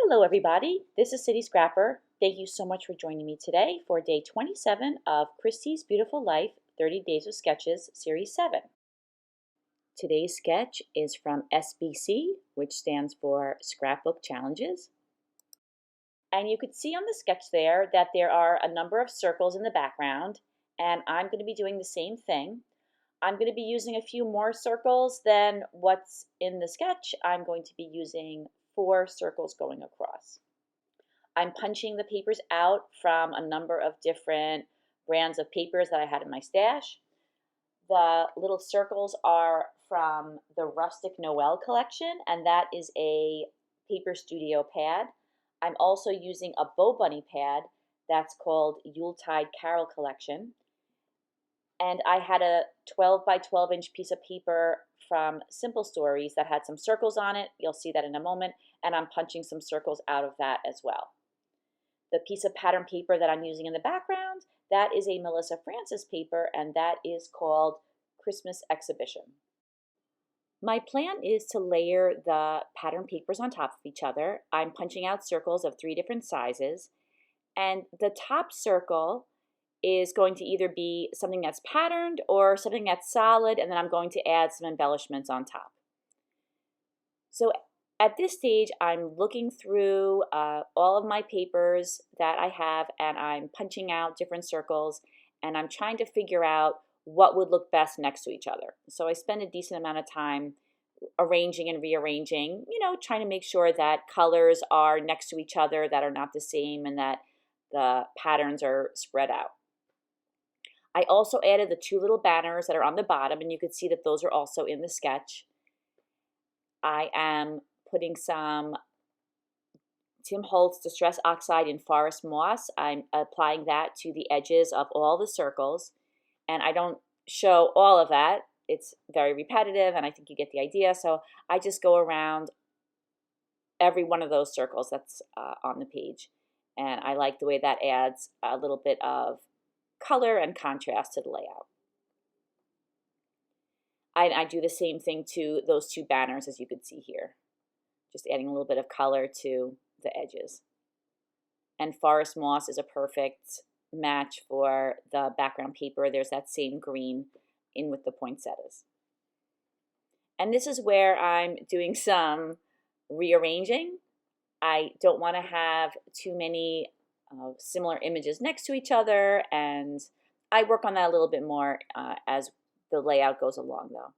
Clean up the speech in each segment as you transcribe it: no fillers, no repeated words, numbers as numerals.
Hello everybody, this is City Scrapper. Thank you so much for joining me today for day 27 of Christy's Beautiful Life 30 Days of Sketches Series 7. Today's sketch is from SBC, which stands for Scrapbook Challenges. And you could see on the sketch there that there are a number of circles in the background, and I'm going to be doing the same thing. I'm going to be using a few more circles than what's in the sketch. I'm going to be using 4 circles going across. I'm punching the papers out from a number of different brands of papers that I had in my stash. The little circles are from the Rustic Noel collection, and that is a paper studio pad. I'm also using a bow bunny pad that's called Yuletide Carol collection. And I had a 12 by 12 inch piece of paper from Simple Stories that had some circles on it. You'll see that in a moment. And I'm punching some circles out of that as well. The piece of pattern paper that I'm using in the background, that is a Melissa Francis paper, and that is called Christmas Exhibition. My plan is to layer the pattern papers on top of each other. I'm punching out circles of 3 different sizes, and the top circle is going to either be something that's patterned or something that's solid, and then I'm going to add some embellishments on top. So at this stage, I'm looking through all of my papers that I have, and I'm punching out different circles, and I'm trying to figure out what would look best next to each other. So I spend a decent amount of time arranging and rearranging, trying to make sure that colors are next to each other, that are not the same, and that the patterns are spread out. I also added the 2 little banners that are on the bottom, and you can see that those are also in the sketch. I am putting some Tim Holtz Distress Oxide in Forest Moss. I'm applying that to the edges of all the circles, and I don't show all of that. It's very repetitive, and I think you get the idea, so I just go around every one of those circles that's on the page, and I like the way that adds a little bit of color and contrast to the layout. I do the same thing to those 2 banners, as you can see here, just adding a little bit of color to the edges. And Forest Moss is a perfect match for the background paper. There's that same green in with the poinsettias. And this is where I'm doing some rearranging. I don't want to have too many similar images next to each other, and I work on that a little bit more as the layout goes along though.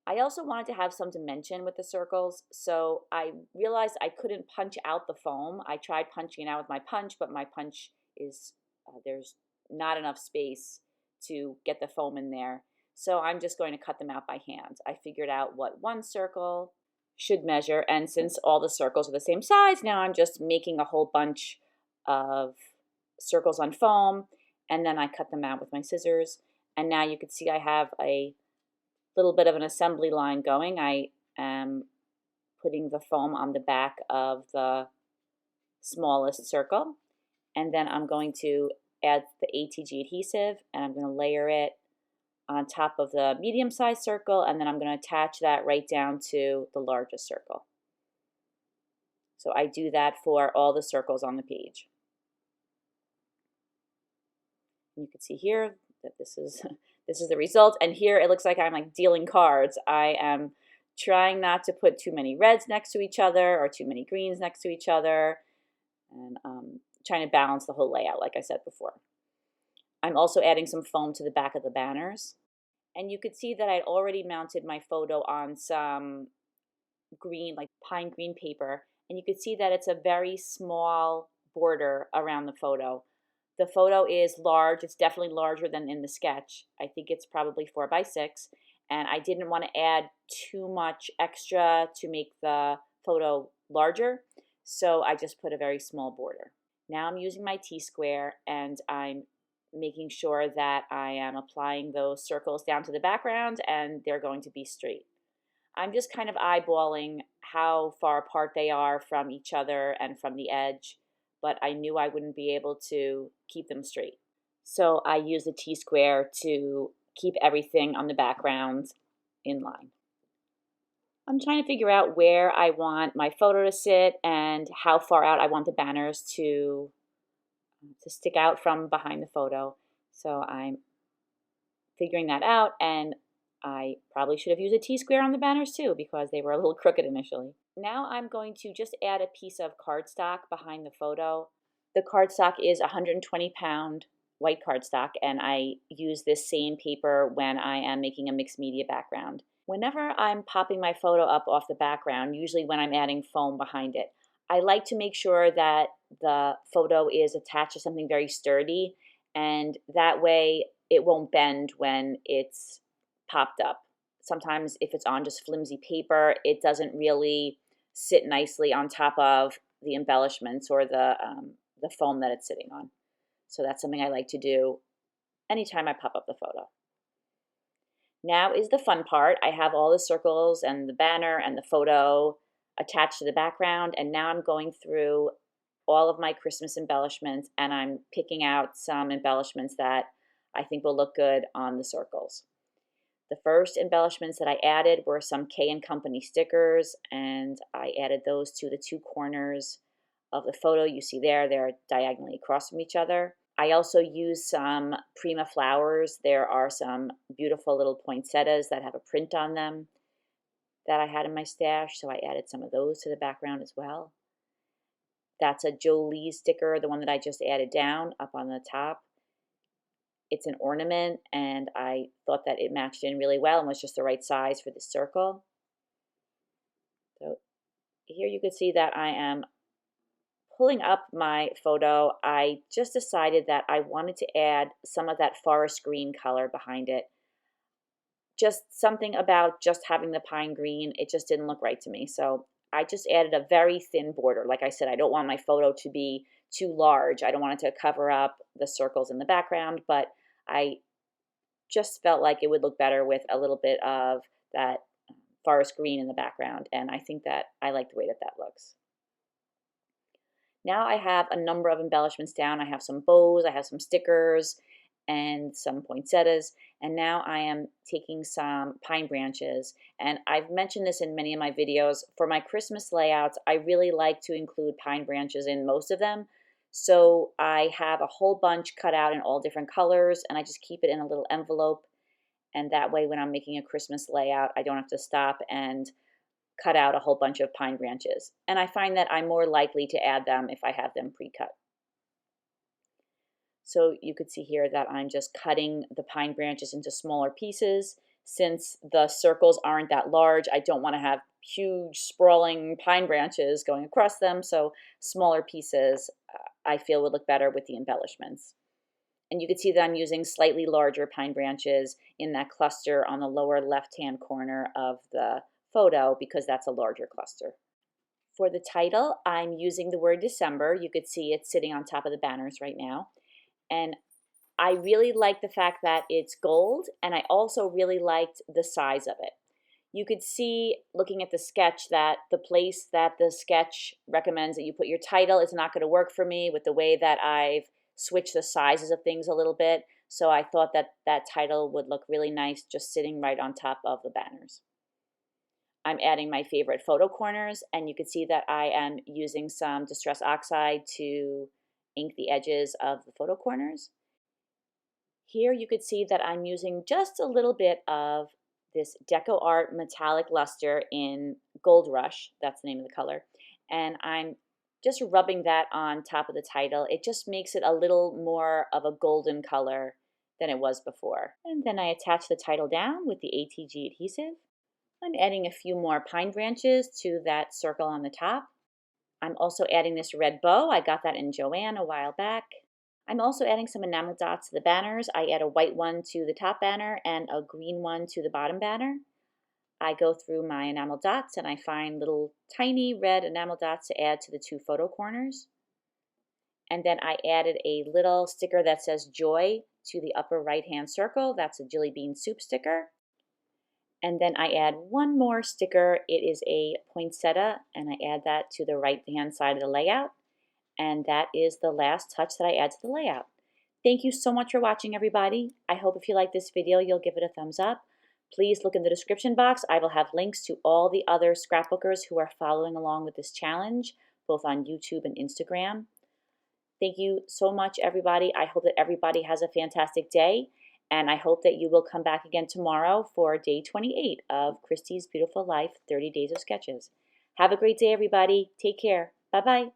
I also wanted to have some dimension with the circles, so I realized I couldn't punch out the foam. I tried punching it out with my punch, but my punch is, there's not enough space to get the foam in there. So I'm just going to cut them out by hand. I figured out what one circle should measure, and since all the circles are the same size, now I'm just making a whole bunch of circles on foam, and then I cut them out with my scissors. And now you can see I have a little bit of an assembly line going. I am putting the foam on the back of the smallest circle, and then I'm going to add the ATG adhesive, and I'm going to layer it on top of the medium-sized circle, and then I'm going to attach that right down to the largest circle. So I do that for all the circles on the page. You can see here that this is the result, and here it looks like I'm like dealing cards. I am trying not to put too many reds next to each other or too many greens next to each other, and trying to balance the whole layout like I said before. I'm also adding some foam to the back of the banners, and you could see that I'd already mounted my photo on some green, like pine green paper, and you could see that it's a very small border around the photo. The photo is large. It's definitely larger than in the sketch. I think it's probably 4 by 6, and I didn't want to add too much extra to make the photo larger, so I just put a very small border. Now I'm using my T-square, and I'm making sure that I am applying those circles down to the background, and they're going to be straight. I'm just kind of eyeballing how far apart they are from each other and from the edge, but I knew I wouldn't be able to keep them straight. So I use the T-square to keep everything on the background in line. I'm trying to figure out where I want my photo to sit and how far out I want the banners to stick out from behind the photo. So I'm figuring that out, and I probably should have used a T-square on the banners too because they were a little crooked initially. Now I'm going to just add a piece of cardstock behind the photo. The cardstock is 120-pound white cardstock, and I use this same paper when I am making a mixed media background. Whenever I'm popping my photo up off the background, usually when I'm adding foam behind it, I like to make sure that the photo is attached to something very sturdy, and that way it won't bend when it's popped up. Sometimes if it's on just flimsy paper, it doesn't really sit nicely on top of the embellishments or the foam that it's sitting on. So that's something I like to do anytime I pop up the photo. Now is the fun part. I have all the circles and the banner and the photo attached to the background, and now I'm going through all of my Christmas embellishments, and I'm picking out some embellishments that I think will look good on the circles. The first embellishments that I added were some K & Company stickers, and I added those to the two corners of the photo. You see there, they're diagonally across from each other. I also used some Prima flowers. There are some beautiful little poinsettias that have a print on them that I had in my stash, so I added some of those to the background as well. That's a Jolee sticker, the one that I just added down up on the top. It's an ornament, and I thought that it matched in really well and was just the right size for the circle. So here you can see that I am pulling up my photo. I just decided that I wanted to add some of that forest green color behind it. Just something about just having the pine green, it just didn't look right to me. So I just added a very thin border. Like I said, I don't want my photo to be too large. I don't want it to cover up the circles in the background, but I just felt like it would look better with a little bit of that forest green in the background, and I think that I like the way that that looks. Now I have a number of embellishments down. I have some bows, I have some stickers, and some poinsettias, and now I am taking some pine branches, and I've mentioned this in many of my videos. For my Christmas layouts, I really like to include pine branches in most of them, so I have a whole bunch cut out in all different colors, and I just keep it in a little envelope, and that way when I'm making a Christmas layout, I don't have to stop and cut out a whole bunch of pine branches, and I find that I'm more likely to add them if I have them pre-cut. So you could see here that I'm just cutting the pine branches into smaller pieces. Since the circles aren't that large, I don't want to have huge sprawling pine branches going across them, so smaller pieces I feel would look better with the embellishments. And you can see that I'm using slightly larger pine branches in that cluster on the lower left-hand corner of the photo because that's a larger cluster. For the title, I'm using the word December. You could see it sitting on top of the banners right now. And I really like the fact that it's gold, and I also really liked the size of it. You could see, looking at the sketch, that the place that the sketch recommends that you put your title is not going to work for me with the way that I've switched the sizes of things a little bit. So I thought that that title would look really nice just sitting right on top of the banners. I'm adding my favorite photo corners, and you can see that I am using some Distress Oxide to ink the edges of the photo corners. Here you could see that I'm using just a little bit of this DecoArt metallic luster in Gold Rush, that's the name of the color, and I'm just rubbing that on top of the title. It just makes it a little more of a golden color than it was before. And then I attach the title down with the ATG adhesive. I'm adding a few more pine branches to that circle on the top. I'm also adding this red bow. I got that in Joann a while back. I'm also adding some enamel dots to the banners. I add a white one to the top banner and a green one to the bottom banner. I go through my enamel dots and I find little tiny red enamel dots to add to the two photo corners. And then I added a little sticker that says Joy to the upper right hand circle. That's a Jillibean soup sticker. And then I add one more sticker. It is a poinsettia, and I add that to the right-hand side of the layout. And that is the last touch that I add to the layout. Thank you so much for watching, everybody. I hope if you like this video, you'll give it a thumbs up. Please look in the description box. I will have links to all the other scrapbookers who are following along with this challenge, both on YouTube and Instagram. Thank you so much, everybody. I hope that everybody has a fantastic day, and I hope that you will come back again tomorrow for day 28 of Christy's Beautiful Life 30 Days of Sketches. Have a great day, everybody. Take care. Bye-bye.